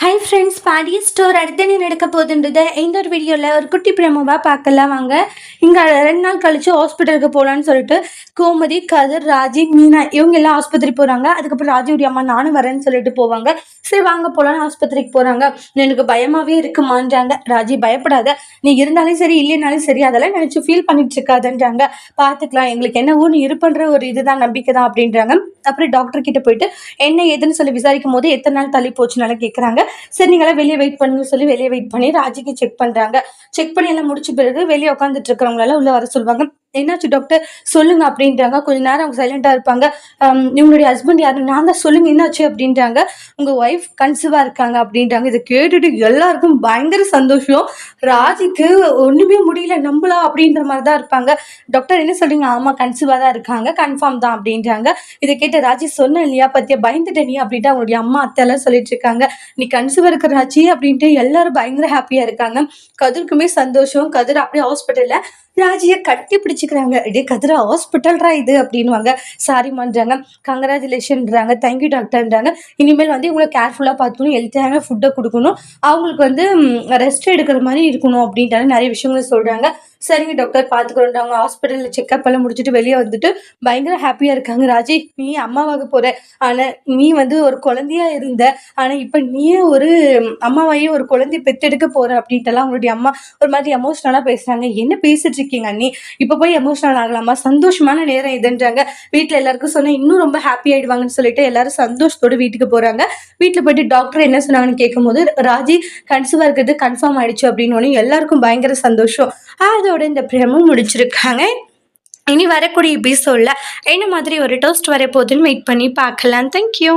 Hi friends, பாடி store அடுத்து என்ன நடக்க போகுதுன்றதை இந்த ஒரு வீடியோவில் ஒரு குட்டி பிரமோவாக பார்க்கலாம் வாங்க. இங்கே 2 நாள் கழிச்சு ஹாஸ்பிட்டலுக்கு போகலான்னு சொல்லிட்டு கோமதி, கதிர், ராஜி, மீனா இவங்க எல்லாம் ஆஸ்பத்திரி போகிறாங்க. அதுக்கப்புறம் ராஜியுடைய அம்மா நானும் வரேன்னு சொல்லிட்டு போவாங்க. சரி வாங்க போகலான்னு ஆஸ்பத்திரிக்கு போகிறாங்க. எனக்கு பயமாகவே இருக்குமான்றாங்க. ராஜி பயப்படாத, நீ இருந்தாலும் சரி இல்லைனாலும் சரி அதெல்லாம் நினச்சி ஃபீல் பண்ணிட்டு இருக்காதுன்றாங்க. பார்த்துக்கலாம், எங்களுக்கு என்ன ஊன்னு இருப்பன்ற ஒரு இதுதான் நம்பிக்கை தான் அப்படின்றாங்க. அப்புறம் டாக்டர் கிட்ட போயிட்டு என்ன ஏதுன்னு சொல்லி விசாரிக்கும் போது எத்தனை நாள் தள்ளி போச்சுனால கேட்குறாங்க. சரி நீங்களாம் வெளியே வெயிட் பண்ணுன்னு சொல்லி வெளியே வெயிட் பண்ணி ராஜிக்கு செக் பண்ணுறாங்க. செக் பண்ணி எல்லாம் முடிச்ச பிறகு வெளியே உட்காந்துட்டு இருக்கிறவங்களால உள்ள வர சொல்லுவாங்க. என்னாச்சு டாக்டர் சொல்லுங்க அப்படின்றாங்க. கொஞ்ச நேரம் அவங்க சைலண்டா இருப்பாங்க. இவங்களுடைய ஹஸ்பண்ட் யாரு, நான் தான், சொல்லுங்க என்னாச்சு அப்படின்றாங்க. உங்க ஒய்ஃப் கன்சீவா இருக்காங்க அப்படின்றாங்க. இதை கேட்டுட்டு எல்லாருக்கும் பயங்கர சந்தோஷம். ராஜிக்கு ஒண்ணுமே முடியல, நம்பலாம் அப்படின்ற மாதிரி தான் இருப்பாங்க. டாக்டர் என்ன சொல்றீங்க? ஆமா கன்சீவா தான் இருக்காங்க, கன்ஃபார்ம் தான் அப்படின்றாங்க. இதை கேட்ட ராஜி சொன்ன இல்லையா பத்தியா பயந்துட்ட நீ அப்படின்ட்டு அவங்களுடைய அம்மா அத்தை எல்லாம் சொல்லிட்டு இருக்காங்க. நீ கன்சீவா இருக்கிற ராஜி அப்படின்ட்டு எல்லாரும் பயங்கர ஹாப்பியா இருக்காங்க. கதிர்க்குமே சந்தோஷம். கதிர் அப்படியே ஹாஸ்பிட்டல்ல ராஜியை கட்டி பிடிச்சிக்கிறாங்க. இதே கதிர ஹாஸ்பிட்டல்ரா இது அப்படின்வாங்க. சாரிமான்றாங்க. கங்க்ராச்சுலேஷன்றாங்க. தேங்க்யூ டாக்டர்ன்றாங்க. இனிமேல் வந்து இவங்களை கேர்ஃபுல்லாக பார்த்துக்கணும், ஹெல்த்தியான ஃபுட்டை கொடுக்கணும், அவங்களுக்கு வந்து ரெஸ்ட் எடுக்கிற மாதிரி இருக்கணும் அப்படின்ட்டு நிறைய விஷயங்கள் சொல்கிறாங்க. சரிங்க டாக்டர் பார்த்துக்கிறோன்றாங்க. ஹாஸ்பிட்டலில் செக்அப் எல்லாம் முடிச்சுட்டு வெளியே வந்துட்டு பயங்கர ஹாப்பியாக இருக்காங்க. ராஜி நீ அம்மாவாக போகிற, ஆனால் நீ வந்து ஒரு குழந்தையா இருந்த, ஆனால் இப்போ நீயே ஒரு அம்மாவையே ஒரு குழந்தைய பெற்றெடுக்க போகிற அப்படின்ட்டுலாம் அவங்களுடைய அம்மா ஒரு மாதிரி எமோஷ்னலாக பேசுகிறாங்க. என்ன பேசிட்டு இருக்கீங்க அண்ணி, இப்போ போய் எமோஷனல் ஆகலாமா, சந்தோஷமான நேரம் இதுன்றாங்க. வீட்டில் எல்லாருக்கும் சொன்னால் இன்னும் ரொம்ப ஹாப்பி ஆயிடுவாங்கன்னு சொல்லிட்டு எல்லாரும் சந்தோஷத்தோடு வீட்டுக்கு போகிறாங்க. வீட்டில் போயிட்டு டாக்டர் என்ன சொன்னாங்கன்னு கேட்கும்போது ராஜி கன்சீவாக இருக்கிறது கன்ஃபார்ம் ஆயிடுச்சு அப்படின்னு எல்லாருக்கும் பயங்கர சந்தோஷம். அதோட இந்த பிரமும் முடிச்சிருக்காங்க. இனி வரக்கூடிய எபிசோடில் என்ன மாதிரி ஒரு டோஸ்ட் வரப்போகுதுன்னு வெயிட் பண்ணி பார்க்கலாம். தேங்க்யூ.